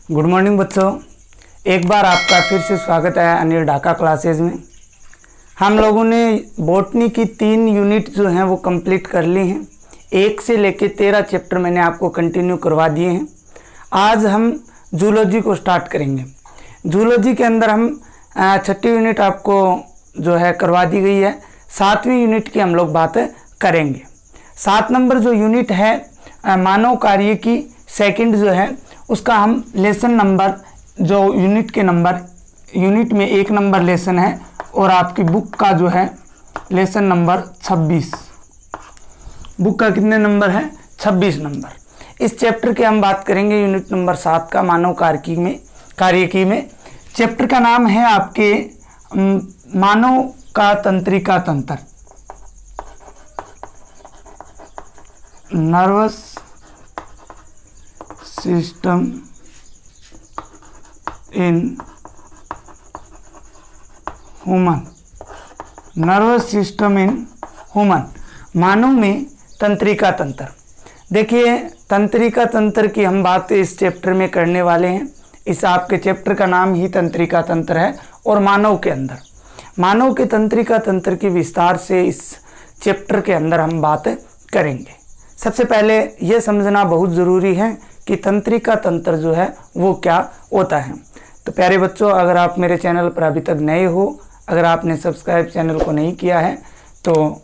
Good morning बच्चों, एक बार आपका फिर से स्वागत है अनिल ढाका क्लासेज में। हम लोगों ने बॉटनी की 3 यूनिट जो हैं वो कंप्लीट कर ली हैं। 1 से लेके 13 चैप्टर मैंने आपको कंटिन्यू करवा दिए हैं। आज हम जूलॉजी को स्टार्ट करेंगे। जूलॉजी के अंदर हम 6ठी यूनिट आपको जो है करवा दी गई है। 7वीं यूनिट की हम लोग बात करेंगे। 7 नंबर जो यूनिट है मानव कार्य की सेकंड जो है उसका हम लेसन नंबर जो यूनिट के नंबर यूनिट में 1 नंबर लेसन है और आपकी बुक का जो है लेसन नंबर 26। बुक का कितने नंबर है? 26 नंबर। इस चैप्टर के हम बात करेंगे यूनिट नंबर 7 का मानव कार्यकी में। चैप्टर का नाम है आपके मानव का तंत्रिका तंत्र, nervous system in human. Nervous system in human, मानव में तंत्रिका तंत्र। देखिए, तंत्रिका तंत्र की हम बात इस चैप्टर में करने वाले हैं। इस आपके चैप्टर का नाम ही तंत्रिका तंत्र है और मानव के अंदर मानव के तंत्रिका तंत्र की विस्तार से इस चैप्टर के अंदर हम बात करेंगे। सबसे पहले यह समझना बहुत ज़रूरी है कि तंत्रिका तंत्र जो है वो क्या होता है। तो प्यारे बच्चों, अगर आप मेरे चैनल पर अभी तक नए हो, अगर आपने सब्सक्राइब चैनल को नहीं किया है तो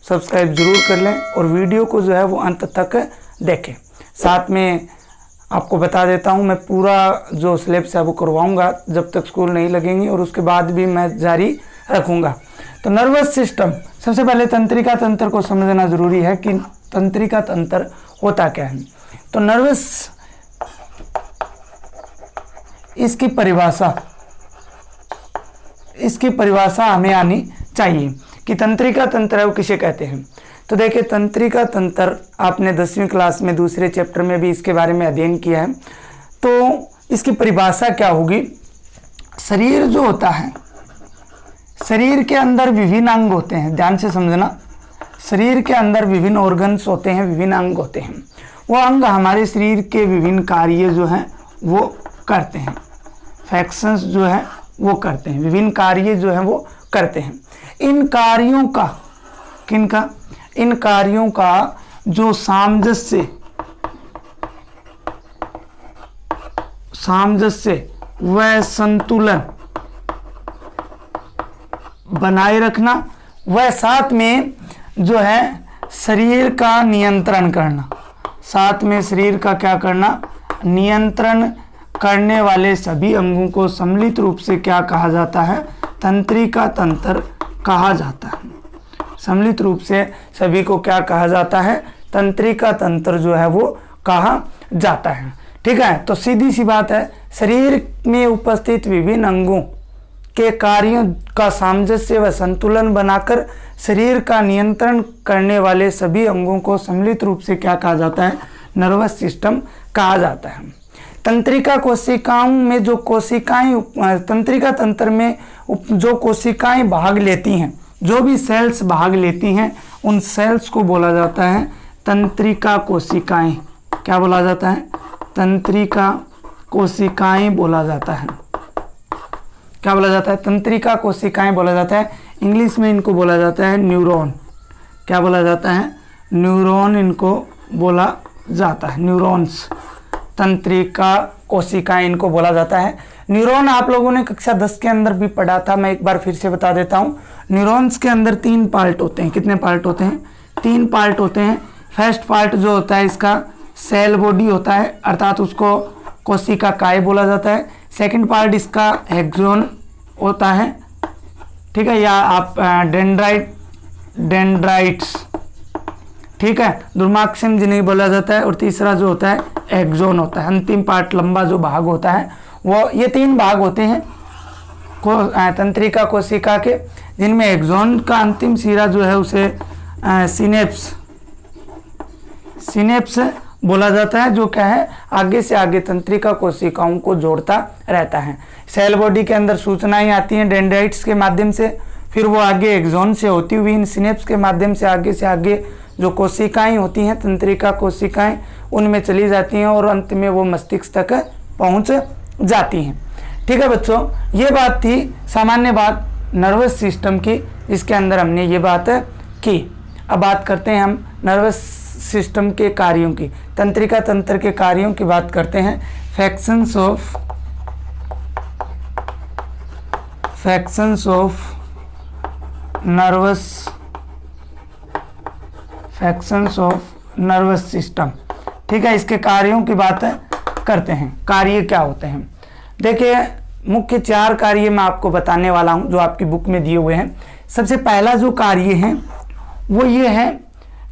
सब्सक्राइब ज़रूर कर लें और वीडियो को जो है वो अंत तक देखें। साथ में आपको बता देता हूँ, मैं पूरा जो सिलेबस है वो करवाऊँगा जब तक स्कूल नहीं लगेंगे और उसके बाद भी मैं जारी रखूँगा। तो नर्वस सिस्टम, सबसे पहले तंत्रिका तंत्र को समझना ज़रूरी है कि तंत्रिका तंत्र होता क्या है। तो नर्वस, इसकी परिभाषा हमें आनी चाहिए कि तंत्रिका तंत्र वो किसे कहते हैं। तो देखिए, तंत्रिका तंत्र आपने 10वीं क्लास में दूसरे चैप्टर में भी इसके बारे में अध्ययन किया है। तो इसकी परिभाषा क्या होगी? शरीर जो होता है, शरीर के अंदर विभिन्न अंग होते हैं। ध्यान से समझना, शरीर के अंदर विभिन्न ऑर्गन्स होते हैं, विभिन्न अंग होते हैं। वो अंग हमारे शरीर के विभिन्न कार्य जो हैं वो करते हैं, फंक्शंस जो है वो करते हैं, विभिन्न कार्य जो हैं वो करते हैं। इन कार्यों का, किनका? इन कार्यों का जो सामंजस्य व संतुलन बनाए रखना, वह साथ में जो है शरीर का नियंत्रण करना, साथ में शरीर का क्या करना? नियंत्रण करने वाले सभी अंगों को सम्मिलित रूप से क्या कहा जाता है? तंत्रिका तंत्र कहा जाता है। सम्मिलित रूप से सभी को क्या कहा जाता है? तंत्रिका तंत्र जो है वो कहा जाता है। ठीक है, तो सीधी सी बात है, शरीर में उपस्थित विभिन्न अंगों के कार्यों का सामंजस्य व संतुलन बनाकर शरीर का नियंत्रण करने वाले सभी अंगों को सम्मिलित रूप से क्या कहा जाता है? नर्वस सिस्टम कहा जाता है। तंत्रिका कोशिकाओं में जो कोशिकाएं, तंत्रिका तंत्र में जो कोशिकाएं भाग लेती हैं, जो भी सेल्स भाग लेती हैं, उन सेल्स को बोला जाता है तंत्रिका कोशिकाएं। क्या बोला जाता है? तंत्रिका कोशिकाएं बोला जाता है। क्या बोला जाता है? तंत्रिका कोशिकाएं बोला जाता है। इंग्लिश में इनको बोला जाता है न्यूरॉन। क्या बोला जाता है? न्यूरॉन इनको बोला जाता है। न्यूरॉन्स, तंत्रिका कोशिकाएं इनको बोला जाता है। न्यूरॉन आप लोगों ने कक्षा 10 के अंदर भी पढ़ा था, मैं एक बार फिर से बता देता हूँ। न्यूरॉन्स के अंदर 3 पार्ट होते हैं। कितने पार्ट होते हैं? 3 पार्ट होते हैं। फर्स्ट पार्ट जो होता है इसका सेल बॉडी होता है, अर्थात उसको कोशिका काय बोला जाता है। सेकंड पार्ट इसका एक्सॉन होता है, ठीक है, या आप डेंड्राइट्स, ठीक है, दुर्माक्षम जिन्हें बोला जाता है। और तीसरा जो होता है एक्सॉन होता है। अंतिम पार्ट, लंबा जो भाग होता है वो, ये 3 भाग होते हैं तंत्रिका कोशिका के, जिनमें एक्सॉन का अंतिम सिरा जो है उसे सिनेप्स बोला जाता है, जो क्या है? आगे से आगे तंत्रिका कोशिकाओं को जोड़ता रहता है। सेल बॉडी के अंदर सूचनाएं आती हैं डेंड्राइट्स के माध्यम से, फिर वो आगे एक्सॉन से होती हुई इन सिनेप्स के माध्यम से आगे जो कोशिकाएं होती हैं, तंत्रिका कोशिकाएं, उनमें चली जाती हैं और अंत में वो मस्तिष्क तक पहुंच जाती हैं। ठीक है बच्चों, ये बात थी सामान्य बात नर्वस सिस्टम की, इसके अंदर हमने ये बात की। अब बात करते हैं हम नर्वस सिस्टम के कार्यों की, तंत्रिका तंत्र के कार्यों की बात करते हैं। Functions of nervous system. ठीक है, इसके कार्यों की बात करते हैं। कार्य क्या होते हैं? देखिए, मुख्य 4 कार्य मैं आपको बताने वाला हूं जो आपकी बुक में दिए हुए हैं। सबसे पहला जो कार्य है वो ये है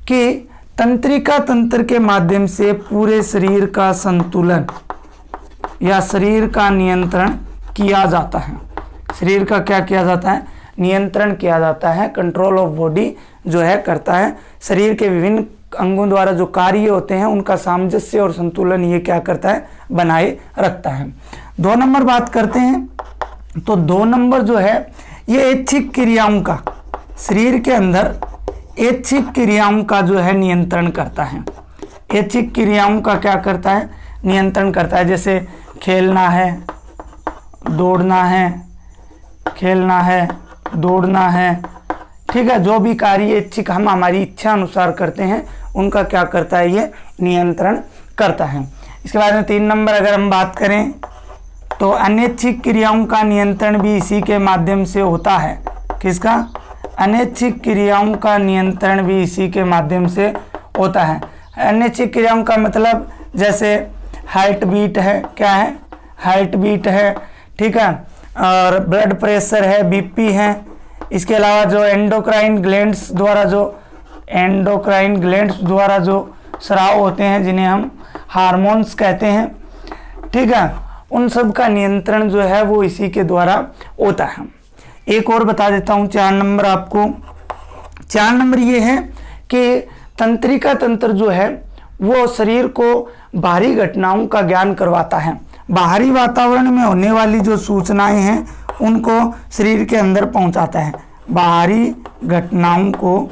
कि तंत्रिका तंत्र के माध्यम से पूरे शरीर का संतुलन या शरीर का नियंत्रण किया जाता है। शरीर का क्या किया जाता है? नियंत्रण किया जाता है। कंट्रोल ऑफ बॉडी जो है करता है। शरीर के विभिन्न अंगों द्वारा जो कार्य होते हैं उनका सामंजस्य और संतुलन ये क्या करता है? बनाए रखता है। 2 नंबर बात करते हैं तो 2 नंबर जो है ये ऐच्छिक क्रियाओं का, शरीर के अंदर ऐच्छिक क्रियाओं का जो है नियंत्रण करता है। ऐच्छिक क्रियाओं का क्या करता है? नियंत्रण करता है। जैसे खेलना है, दौड़ना है, खेलना है, दौड़ना है। ठीक है, जो भी कार्य ऐच्छिक हम हमारी इच्छा अनुसार करते हैं उनका क्या करता है? ये नियंत्रण करता है। इसके बाद में 3 नंबर अगर हम बात करें तो अनैच्छिक क्रियाओं का नियंत्रण भी इसी के माध्यम से होता है। किसका? अनैच्छिक क्रियाओं का नियंत्रण भी इसी के माध्यम से होता है। अनैच्छिक क्रियाओं का मतलब जैसे हार्ट बीट है, क्या है? हार्ट बीट है। ठीक है, और ब्लड प्रेशर है, बीपी है। इसके अलावा जो एंडोक्राइन ग्लैंड्स द्वारा जो स्राव होते हैं जिन्हें हम हार्मोन्स कहते हैं, ठीक है, उन सब का नियंत्रण जो है वो इसी के द्वारा होता है। एक और बता देता हूँ 4 नंबर आपको। 4 नंबर ये है कि तंत्रिका तंत्र जो है वो शरीर को बाहरी घटनाओं का ज्ञान करवाता है। बाहरी वातावरण में होने वाली जो सूचनाएं हैं उनको शरीर के अंदर पहुंचाता है। बाहरी घटनाओं को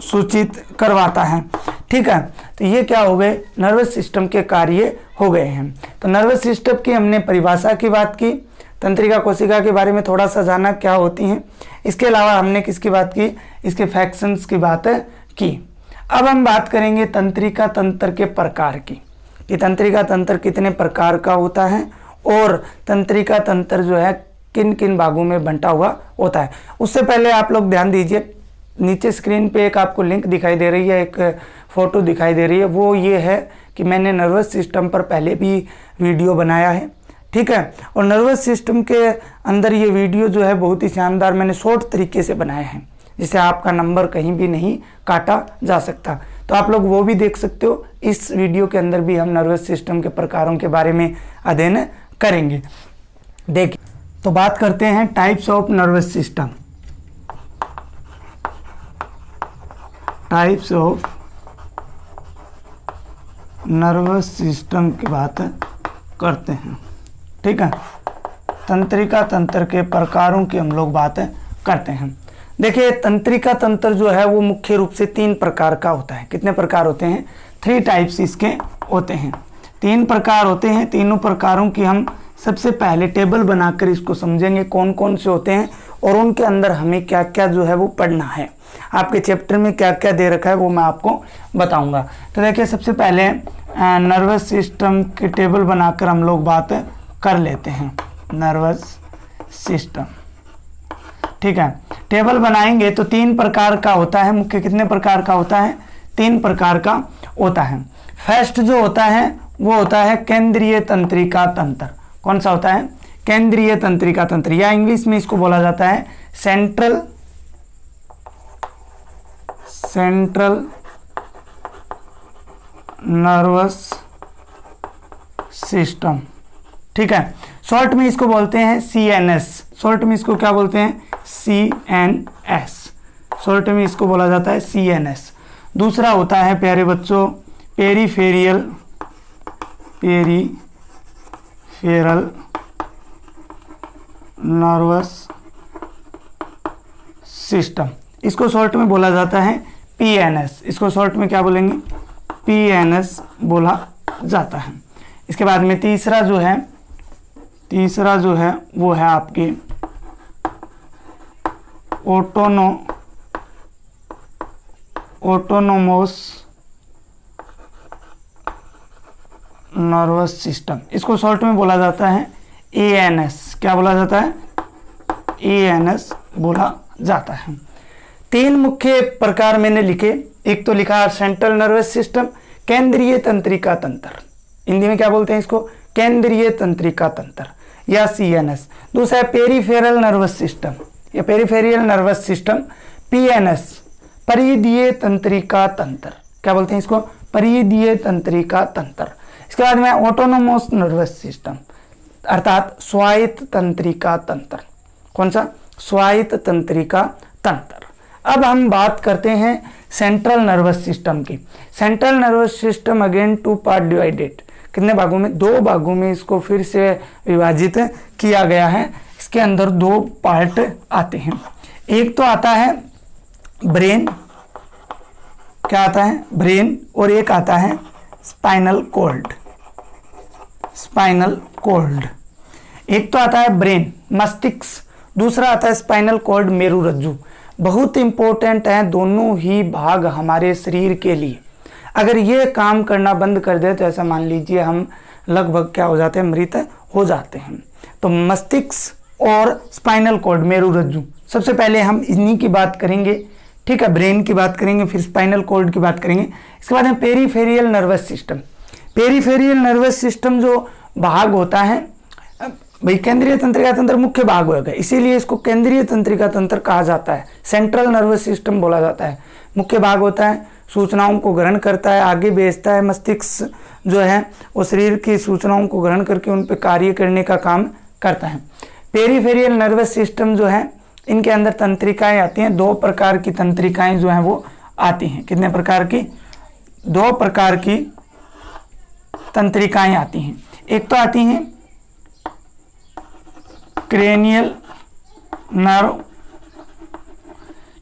सूचित करवाता है। ठीक है, तो ये क्या हो गए? नर्वस सिस्टम के कार्य हो गए हैं। तो नर्वस सिस्टम की हमने परिभाषा की बात की, तंत्रिका कोशिका के बारे में थोड़ा सा जाना क्या होती हैं। इसके अलावा हमने किसकी बात की? इसके फंक्शंस की बात की। अब हम बात करेंगे तंत्रिका तंत्र के प्रकार की, कि तंत्रिका तंत्र कितने प्रकार का होता है और तंत्रिका तंत्र जो है किन किन भागों में बंटा हुआ होता है। उससे पहले आप लोग ध्यान दीजिए, नीचे स्क्रीन पे एक आपको लिंक दिखाई दे रही है, एक फ़ोटो दिखाई दे रही है, वो ये है कि मैंने नर्वस सिस्टम पर पहले भी वीडियो बनाया है। ठीक है, और नर्वस सिस्टम के अंदर ये वीडियो जो है बहुत ही शानदार मैंने शॉर्ट तरीके से बनाया है, जिससे आपका नंबर कहीं भी नहीं काटा जा सकता। तो आप लोग वो भी देख सकते हो। इस वीडियो के अंदर भी हम नर्वस सिस्टम के प्रकारों के बारे में अध्ययन करेंगे। देखिए, तो बात करते हैं types of nervous system. Types of nervous system की बात करते हैं। ठीक है, तंत्रिका तंत्र के प्रकारों की हम लोग बात करते हैं। देखिए, तंत्रिका तंत्र जो है वो मुख्य रूप से 3 प्रकार का होता है। कितने प्रकार होते हैं? 3 टाइप्स इसके होते हैं। 3 प्रकार होते हैं। तीनों प्रकारों की हम सबसे पहले टेबल बनाकर इसको समझेंगे कौन कौन से होते हैं और उनके अंदर हमें क्या क्या जो है वो पढ़ना है। आपके चैप्टर में क्या क्या दे रखा है वो मैं आपको बताऊंगा। तो देखिए, सबसे पहले नर्वस सिस्टम की टेबल बनाकर हम लोग बात कर लेते हैं। नर्वस सिस्टम, ठीक है, टेबल बनाएंगे तो 3 प्रकार का होता है। मुख्य कितने प्रकार का होता है? 3 प्रकार का होता है। फर्स्ट जो होता है वो होता है केंद्रीय तंत्रिका तंत्र। कौन सा होता है? केंद्रीय तंत्रिका तंत्र, या इंग्लिश में इसको बोला जाता है सेंट्रल नर्वस सिस्टम। ठीक है, शॉर्ट में इसको बोलते हैं CNS। शॉर्ट में इसको क्या बोलते हैं? CNS। शॉर्ट में इसको बोला जाता है CNS। दूसरा होता है प्यारे बच्चों पेरीफेरल नर्वस सिस्टम। इसको शॉर्ट में बोला जाता है PNS। इसको शॉर्ट में क्या बोलेंगे? PNS बोला जाता है। इसके बाद में तीसरा जो है वो है आपके ऑटोनोमस नर्वस सिस्टम, इसको शॉर्ट में बोला जाता है ANS। क्या बोला जाता है? ANS बोला जाता है। 3 मुख्य प्रकार मैंने लिखे, एक तो लिखा सेंट्रल नर्वस सिस्टम, केंद्रीय तंत्रिका तंत्र, हिंदी में क्या बोलते हैं इसको? केंद्रीय तंत्रिका तंत्र या CNS। दूसरा है पेरिफेरल नर्वस सिस्टम या पेरिफेरियल नर्वस सिस्टम, PNS, परिधीय तंत्रिका तंत्र। क्या बोलते हैं इसको? परिधीय तंत्रिका तंत्र। इसके बाद में ऑटोनोमस नर्वस सिस्टम अर्थात स्वायत्त तंत्रिका तंत्र। कौन सा? स्वायत्त तंत्रिका तंत्र। अब हम बात करते हैं सेंट्रल नर्वस सिस्टम की। Central nervous system again 2 part divided, कितने भागों में? 2 भागों में इसको फिर से विभाजित किया गया है। इसके अंदर 2 पार्ट आते हैं। एक तो आता है ब्रेन, क्या आता है? ब्रेन। और एक आता है स्पाइनल कॉर्ड। स्पाइनल कॉर्ड एक तो आता है ब्रेन, मस्तिष्क, दूसरा आता है स्पाइनल कॉर्ड, मेरुरज्जु। बहुत इंपॉर्टेंट है दोनों ही भाग हमारे शरीर के लिए। अगर ये काम करना बंद कर दे तो ऐसा मान लीजिए हम लगभग क्या हो जाते हैं? मृत हो जाते हैं। तो मस्तिष्क और स्पाइनल कॉर्ड, मेरुरज्जु, सबसे पहले हम इन्हीं की बात करेंगे, ठीक है? ब्रेन की बात करेंगे, फिर स्पाइनल कॉर्ड की बात करेंगे। इसके बाद में peripheral nervous system. Peripheral nervous system जो भाग होता है भाई, केंद्रीय तंत्रिका तंत्र मुख्य भाग होगा, इसीलिए इसको केंद्रीय तंत्रिका तंत्र कहा जाता है। सेंट्रल नर्वस सिस्टम बोला जाता है। मुख्य भाग होता है, सूचनाओं को ग्रहण करता है, आगे भेजता है। मस्तिष्क जो है वो शरीर की सूचनाओं को ग्रहण करके उन पर कार्य करने का काम करता है। पेरिफेरियल नर्वस सिस्टम जो है इनके अंदर तंत्रिकाएं आती हैं। 2 प्रकार की तंत्रिकाएं जो हैं वो आती हैं। कितने प्रकार की? 2 प्रकार की तंत्रिकाएं आती हैं। एक तो आती हैं क्रेनियल नर्व,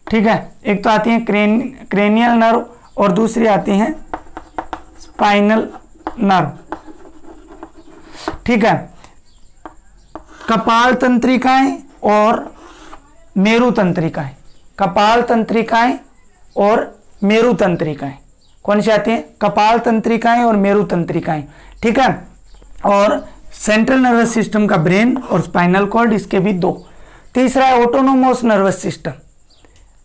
ठीक है? एक तो आती है क्रेनियल नर्व और दूसरी आती है स्पाइनल नर्व, ठीक है? कपाल तंत्रिकाएं और मेरु तंत्रिकाएं। कपाल तंत्रिकाएं और मेरु तंत्रिकाएं कौन सी आती हैं? कपाल तंत्रिकाएं और मेरु तंत्रिकाएं, ठीक है? और सेंट्रल नर्वस सिस्टम का ब्रेन और स्पाइनल कॉर्ड, इसके भी 2। तीसरा है ऑटोनोमस नर्वस सिस्टम,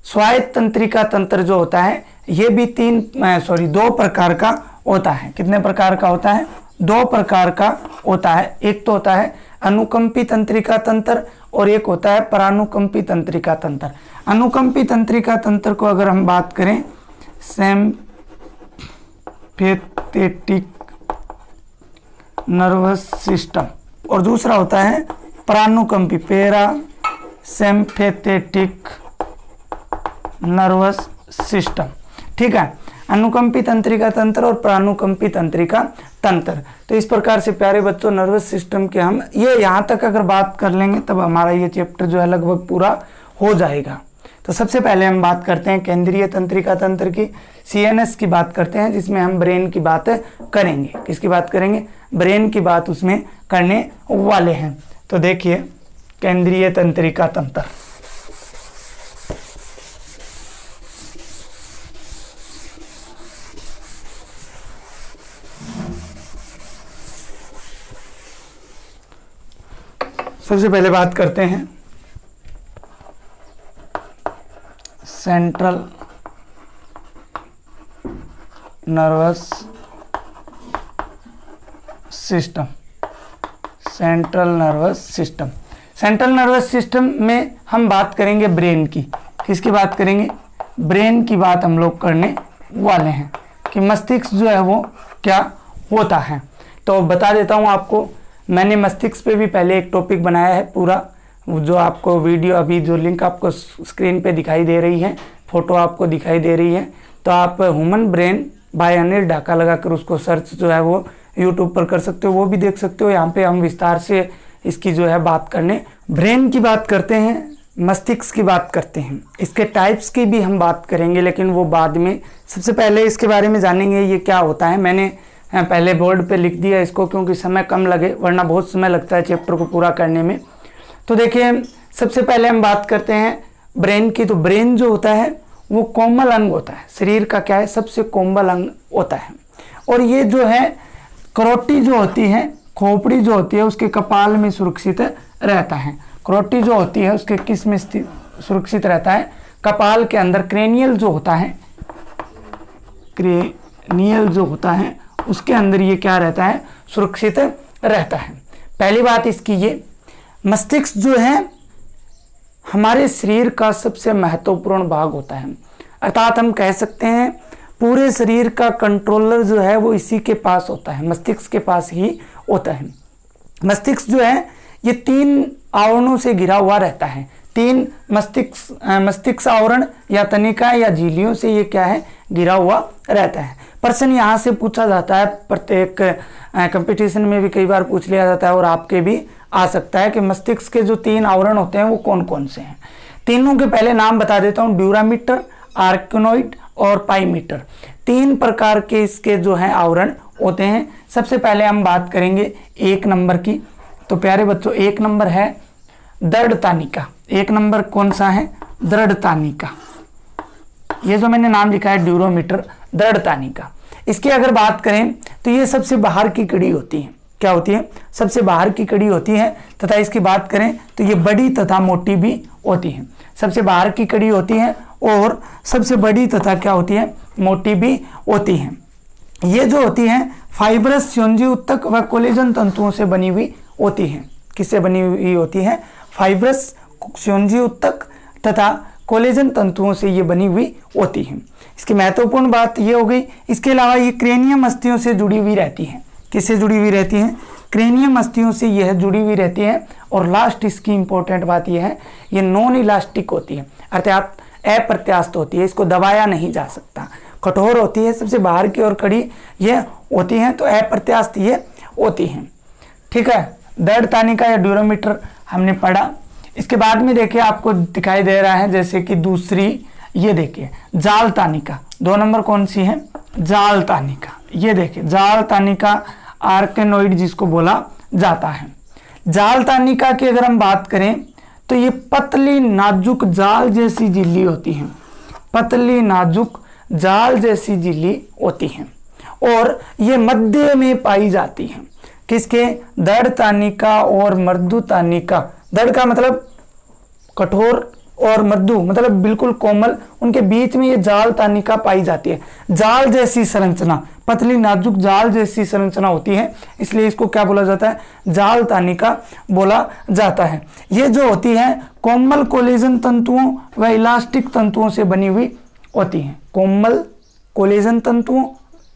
स्वायत्त तंत्रिका तंत्र जो होता है ये भी 2 प्रकार का होता है। कितने प्रकार का होता है? 2 प्रकार का होता है। एक तो होता है अनुकंपी तंत्रिका तंत्र और एक होता है परानुकंपी तंत्रिका तंत्र। अनुकंपी तंत्रिका तंत्र को अगर हम बात करें सिम्पैथेटिक नर्वस सिस्टम, और दूसरा होता है परानुकंपी पैरासिम्पैथेटिक नर्वस सिस्टम, ठीक है? अनुकंपी तंत्रिका तंत्र और परानुकंपी तंत्रिका तंत्र। तो इस प्रकार से प्यारे बच्चों नर्वस सिस्टम के हम ये यहाँ तक अगर बात कर लेंगे तब हमारा ये चैप्टर जो है लगभग पूरा हो जाएगा। तो सबसे पहले हम बात करते हैं केंद्रीय तंत्रिका तंत्र की, CNS की बात करते हैं, जिसमें हम ब्रेन की बात करेंगे। किसकी बात करेंगे? ब्रेन की बात उसमें करने वाले हैं। तो देखिए केंद्रीय तंत्रिका तंत्र। सबसे पहले बात करते हैं central nervous system. Central nervous system, central nervous system में हम बात करेंगे ब्रेन की। किसकी बात करेंगे? ब्रेन की बात हम लोग करने वाले हैं कि मस्तिष्क जो है वो क्या होता है। तो बता देता हूँ आपको, मैंने मस्तिष्क पे भी पहले एक टॉपिक बनाया है पूरा, जो आपको वीडियो अभी जो लिंक आपको स्क्रीन पे दिखाई दे रही है, फोटो आपको दिखाई दे रही है, तो आप human brain bye Anil Dhaka लगाकर उसको सर्च जो है वो यूट्यूब पर कर सकते हो, वो भी देख सकते हो। यहाँ पे हम विस्तार से इसकी जो है बात करने, ब्रेन की बात करते हैं, मस्तिष्क की बात करते हैं, इसके टाइप्स की भी हम बात करेंगे लेकिन वो बाद में। सबसे पहले इसके बारे में जानेंगे ये क्या होता है। मैंने पहले बोर्ड पे लिख दिया इसको क्योंकि समय कम लगे, वरना बहुत समय लगता है चैप्टर को पूरा करने में। तो देखिए सबसे पहले हम बात करते हैं ब्रेन की। तो ब्रेन जो होता है वो कोमल अंग होता है, शरीर का क्या है, सबसे कोमल अंग होता है। और ये जो है करोटी जो होती है, खोपड़ी जो होती है उसके कपाल में सुरक्षित रहता है। करोटी जो होती है उसके किस में सुरक्षित रहता है, कपाल के अंदर। क्रेनियल जो होता है, क्रेनियल जो होता है उसके अंदर ये क्या रहता है, सुरक्षित रहता है। पहली बात इसकी ये, मस्तिष्क जो है हमारे शरीर का सबसे महत्वपूर्ण भाग होता है, अर्थात हम कह सकते हैं पूरे शरीर का कंट्रोलर जो है वो इसी के पास होता है, मस्तिष्क के पास ही होता है। मस्तिष्क जो है ये 3 आवरणों से घिरा हुआ रहता है। 3 मस्तिष्क आवरण या तनिका या झिल्लियों से ये क्या है, घिरा हुआ रहता है। प्रश्न यहाँ से पूछा जाता है, प्रत्येक कंपटीशन में भी कई बार पूछ लिया जाता है और आपके भी आ सकता है कि मस्तिष्क के जो 3 आवरण होते हैं वो कौन कौन से हैं। तीनों के पहले नाम बता देता हूँ, ड्यूरामीटर, आर्किनोइड और पाईमीटर। 3 प्रकार के इसके जो है आवरण होते हैं। सबसे पहले हम बात करेंगे 1 नंबर की। तो प्यारे बच्चों 1 नंबर है दृढ़ तानिका। 1 नंबर कौन सा है, दृढ़ तानिका। ये जो मैंने नाम लिखा है ड्यूरोमीटर, दृढ़ तानिका। इसकी अगर बात करें तो ये सबसे बाहर की कड़ी होती है। क्या होती है, सबसे बाहर की कड़ी होती है। तथा इसकी बात करें तो ये बड़ी तथा मोटी भी होती है। सबसे बाहर की कड़ी होती है और सबसे बड़ी तथा क्या होती है, मोटी भी होती है। ये जो होती है फाइब्रस स्योंजी उत्तक व कोलेजन तंतुओं से बनी हुई होती है। किससे बनी हुई होती है, फाइब्रस स्योंजी उत्तक तथा कोलेजन तंतुओं से ये बनी हुई होती है। इसकी महत्वपूर्ण बात ये हो गई। इसके अलावा ये क्रेनियम अस्थियों से जुड़ी हुई रहती है। किससे जुड़ी हुई रहती है, क्रेनियम अस्थियों से यह जुड़ी हुई रहती है। और लास्ट इसकी इंपॉर्टेंट बात यह है, ये नॉन इलास्टिक होती है, अर्थात अप्रत्यास्थ होती है, इसको दबाया नहीं जा सकता, कठोर होती है। सबसे बाहर की ओर कड़ी ये होती है, तो अप्रत्यास्थ ये होती है। ठीक है, दृढ़ तानिका या ड्यूरोमीटर हमने पढ़ा। इसके बाद में देखिए आपको दिखाई दे रहा है जैसे कि दूसरी, ये देखिए जाल तानिका। 2 नंबर कौन सी है, जाल तानिका। ये देखिए जाल तानिका, आर्केनोइड जिसको बोला जाता है। जाल तानिका की अगर हम बात करें तो ये पतली नाजुक जाल जैसी झिल्ली होती है, पतली नाजुक जाल जैसी झिल्ली होती है और ये मध्य में पाई जाती है। किसके, दृढ़ तानिका और मृदु तानिका। दृढ़ का मतलब कठोर और मृदु मतलब बिल्कुल कोमल, उनके बीच में ये जाल तानिका पाई जाती है। जाल जैसी संरचना, पतली नाजुक जाल जैसी संरचना होती है, इसलिए इसको क्या बोला जाता है, जाल तानिका बोला जाता है। ये जो होती है कोमल कोलेजन तंतुओं व इलास्टिक तंतुओं से बनी हुई होती है। कोमल कोलेजन तंतुओं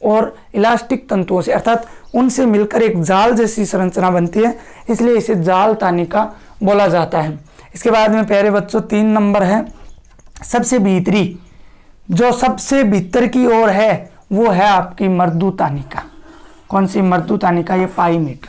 और इलास्टिक तंतुओं से, अर्थात उनसे मिलकर एक जाल जैसी संरचना बनती है, इसलिए इसे जाल तानिका बोला जाता है। इसके बाद में प्यारे बच्चों 3 नंबर है सबसे भीतरी, जो सबसे भीतर की ओर है वो है आपकी मृदु तानिका। कौन सी, मृदु तानिका, ये पाईमीटर।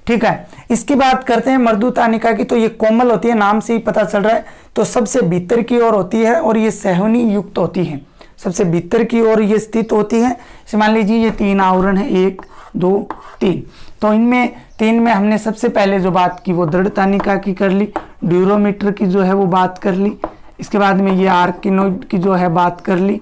ठीक है, इसकी बात करते हैं मृदु तानिका की। तो ये कोमल होती है, नाम से ही पता चल रहा है, तो सबसे भीतर की ओर होती है और ये सैहनी युक्त होती है। सबसे भीतर की ओर ये स्थित होती है। मान लीजिए ये 3 आवरण है, 1 2 3। तो इनमें 3 में हमने सबसे पहले जो बात की वो दृढ़ तानिका की कर ली, ड्यूरोमीटर की जो है वो बात कर ली, इसके बाद में ये आर्किनोइड की जो है बात कर ली,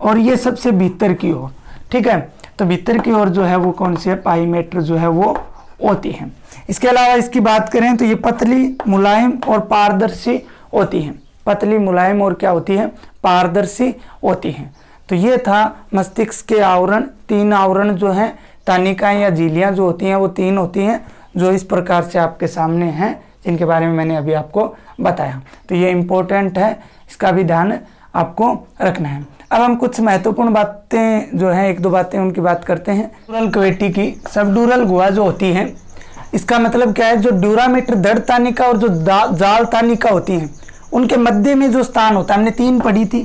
और ये सबसे भीतर की ओर। ठीक है, तो भीतर की ओर जो है वो कौन सी है, पाईमीटर जो है वो होती है। इसके अलावा इसकी बात करें तो ये पतली मुलायम और पारदर्शी होती है। पतली मुलायम और क्या होती है, पारदर्शी होती है। तो ये था मस्तिष्क के आवरण। 3 आवरण जो हैं, तानिकाएं या झिल्लियां जो होती हैं वो 3 होती हैं, जो इस प्रकार से आपके सामने हैं, जिनके बारे में मैंने अभी आपको बताया। तो ये इम्पोर्टेंट है, इसका भी ध्यान आपको रखना है। अब हम कुछ महत्वपूर्ण बातें जो हैं, 1-2 बातें उनकी बात करते हैं। ड्यूरल कैविटी की सबड्यूरल गुहा जो होती है, इसका मतलब क्या है, जो ड्यूरामीटर दृढ़ तानिका और जो जाल तानिका होती हैं उनके मध्य में जो स्थान होता है, हमने 3 पढ़ी थी।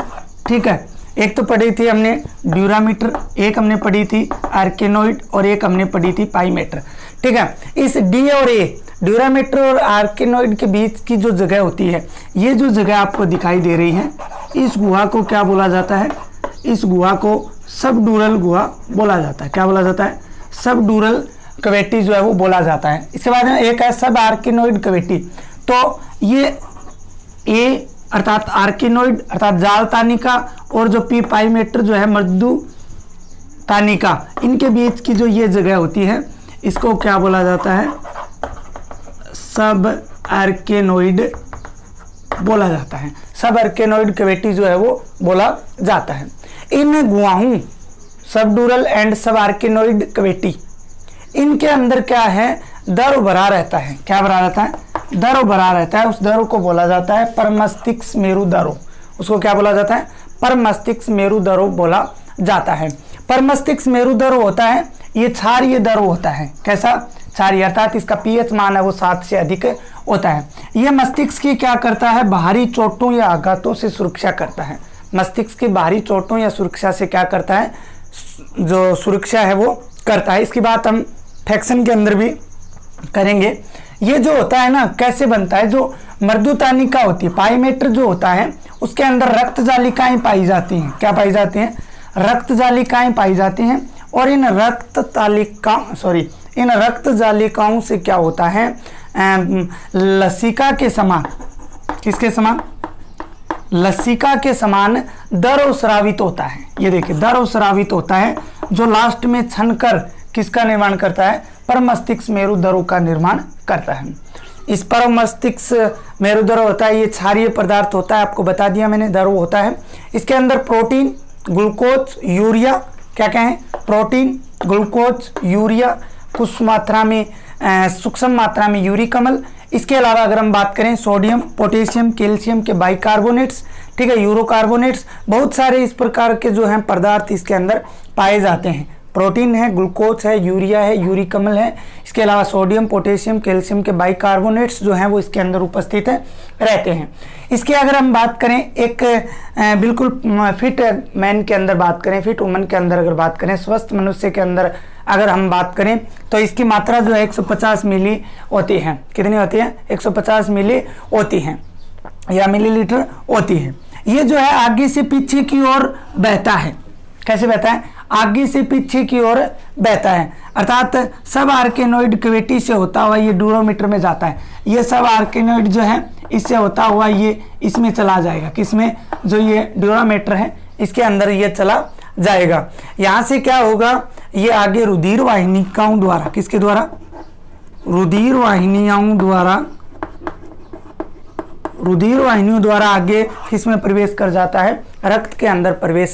ठीक है, एक तो पढ़ी थी हमने ड्यूरामीटर, एक हमने पढ़ी थी आर्केनोइड और एक हमने पढ़ी थी पाईमीटर। ठीक है, इस डी और ए, ड्यूरामीटर और आर्केनोइड के बीच की जो जगह होती है, ये जो जगह आपको दिखाई दे रही है, इस गुहा को क्या बोला जाता है, इस गुहा को सबड्यूरल गुहा बोला जाता है। क्या बोला जाता है, सब ड्यूरल कैविटी जो है वो बोला जाता है। इसके बाद में एक है सब आर्किनोइड कैविटी। तो ये ए अर्थात आर्किनोइड अर्थात जाल तानिका और जो पी पाइमेटर जो है मृदु तानिका, इनके बीच की जो ये जगह होती है इसको क्या बोला जाता है? सब आर्किनोइड बोला जाता है। सब आर्किनोइड कैविटी जो है वो बोला जाता है। इन गुहाओं सब ड्यूरल एंड सब आर्किनोइड कैविटी, इनके अंदर क्या है? दर भरा रहता है। क्या भरा रहता है? दर भरा रहता है। उस दर को बोला जाता है परमस्तिष्क मेरुदरो। उसको क्या बोला जाता है? परमस्तिष्क मेरुदरो बोला जाता है। परमस्तिष्क मेरुदरो होता है ये क्षारीय दर होता है। कैसा? क्षारीय, अर्थात इसका पीएच मान है वो 7 से अधिक होता है। यह मस्तिष्क की क्या करता है? बाहरी चोटों या आघातों से सुरक्षा करता है। मस्तिष्क की बाहरी चोटों या सुरक्षा से क्या करता है? जो सुरक्षा है वो करता है। इसकी बात हम फ्रैक्शन के अंदर भी करेंगे। ये जो होता है ना, कैसे बनता है? जो मृदु तानिका होती है, पाइमेटर जो होता है, उसके अंदर रक्त जालिकाएं पाई जाती हैं। क्या पाई जाती हैं? रक्त जालिकाएं पाई जाती हैं। और इन रक्त जालिकाओं से क्या होता है? लसिका के समान, किसके समान? लसिका के समान दर स्रावित होता है। ये देखिए दर स्रावित होता है, जो लास्ट में छनकर किसका निर्माण करता है? परमस्तिष्क मेरुदरों का निर्माण करता है। इस परमस्तिष्क मेरुदर होता है, ये क्षारीय पदार्थ होता है, आपको बता दिया मैंने, दरो होता है। इसके अंदर प्रोटीन, ग्लूकोज, यूरिया, क्या कहें? प्रोटीन, ग्लूकोज, यूरिया, कुछ मात्रा में सूक्ष्म मात्रा में यूरिक अम्ल। इसके अलावा अगर हम बात करें सोडियम, पोटेशियम, कैल्शियम के बाइकार्बोनेट्स, ठीक है, यूरोकार्बोनेट्स, बहुत सारे इस प्रकार के जो हैं पदार्थ इसके अंदर पाए जाते हैं। प्रोटीन है, ग्लूकोज है, यूरिया है, यूरिक अम्ल है। इसके अलावा सोडियम, पोटेशियम, कैल्शियम के बाइकार्बोनेट्स जो हैं वो इसके अंदर उपस्थित रहते हैं। इसकी अगर हम बात करें एक बिल्कुल फिट मैन के अंदर बात करें, फिट वुमन के अंदर अगर बात करें, स्वस्थ मनुष्य के अंदर अगर हम बात करें तो इसकी मात्रा जो है 150 मिली होती है। कितनी होती है? 150 मिली होती है या मिलीलीटर होती है। ये जो है आगे से पीछे की ओर बहता है। कैसे बहता है? आगे से पीछे की ओर बहता है, अर्थात सब आर्किनोइड कैविटी से होता हुआ ये ड्यूरोमीटर में जाता है। ये सब आर्किनोइड जो है इससे होता हुआ ये इसमें चला जाएगा। किसमें? जो ये ड्यूरोमीटर है इसके अंदर ये चला जाएगा। यहाँ से क्या होगा? ये आगे रुधिर वाहिनिकाओं द्वारा, किसके द्वारा? रुधिर वाहिनियों द्वारा आगे किसमें प्रवेश कर जाता है? रक्त के अंदर प्रवेश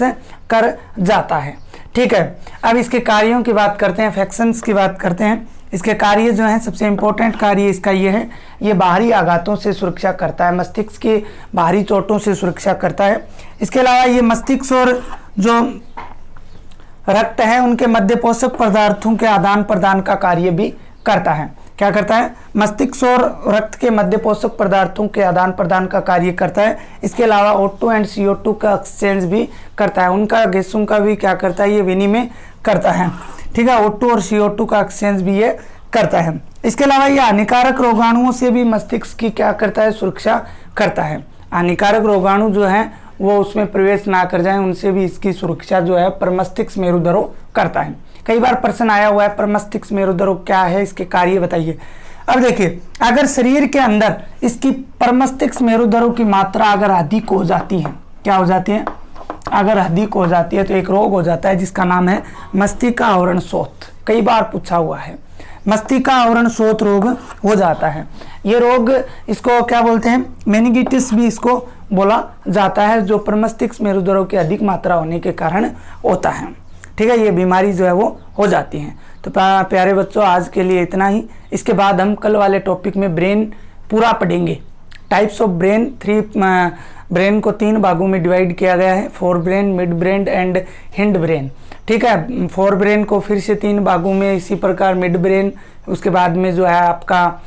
कर जाता है। ठीक है, अब इसके कार्यों की बात करते हैं, फैक्शंस की बात करते हैं। इसके कार्य जो हैं, सबसे इम्पोर्टेंट कार्य इसका ये है, ये बाहरी आघातों से सुरक्षा करता है, मस्तिष्क के बाहरी चोटों से सुरक्षा करता है। इसके अलावा ये मस्तिष्क और जो रक्त है उनके मध्य पोषक पदार्थों के आदान प्रदान का कार्य भी करता है। क्या करता है? मस्तिष्क और रक्त के मध्य पोषक पदार्थों के आदान प्रदान का कार्य करता है। इसके अलावा O2 एंड CO2 का एक्सचेंज भी करता है, उनका गैसों का भी क्या करता है? ये विनिमय करता है। ठीक है, O2 और CO2 का एक्सचेंज भी ये करता है। इसके अलावा ये हानिकारक रोगाणुओं से भी मस्तिष्क की क्या करता है? सुरक्षा करता है। हानिकारक रोगाणु जो हैं वो उसमें प्रवेश ना कर जाएं, उनसे भी इसकी सुरक्षा जो है परमस्तिष्क मेरुदरो करता है। कई बार प्रश्न आया हुआ है परमस्तिष्क मेरुदरो क्या है, इसके कार्य बताइए। अब देखिए, अगर शरीर के अंदर इसकी परमस्तिष्क मेरुदरो की मात्रा अगर अधिक हो जाती है, क्या हो जाती है? अगर अधिक हो जाती है तो एक रोग हो जाता है जिसका नाम है मस्तिष्क आवरण शोथ। कई बार पूछा हुआ है, मस्तिष्क आवरण शोथ रोग हो जाता है। ये रोग, इसको क्या बोलते हैं? मेनिंगिटिस भी इसको बोला जाता है, जो परमस्तिष्क मेरुदरो की अधिक मात्रा होने के कारण होता है। ठीक है, ये बीमारी जो है वो हो जाती है। तो प्यारे बच्चों, आज के लिए इतना ही। इसके बाद हम कल वाले टॉपिक में ब्रेन पूरा पढ़ेंगे। टाइप्स ऑफ ब्रेन, ब्रेन को 3 भागों में डिवाइड किया गया है, fore brain, mid brain and hind brain. ठीक है, फोर ब्रेन को फिर से 3 भागों में, इसी प्रकार मिड ब्रेन, उसके बाद में जो है आपका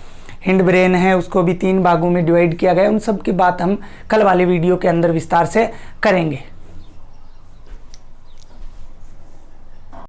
हिंड ब्रेन है उसको भी 3 भागों में डिवाइड किया गया है। उन सब की बात हम कल वाले वीडियो के अंदर विस्तार से करेंगे।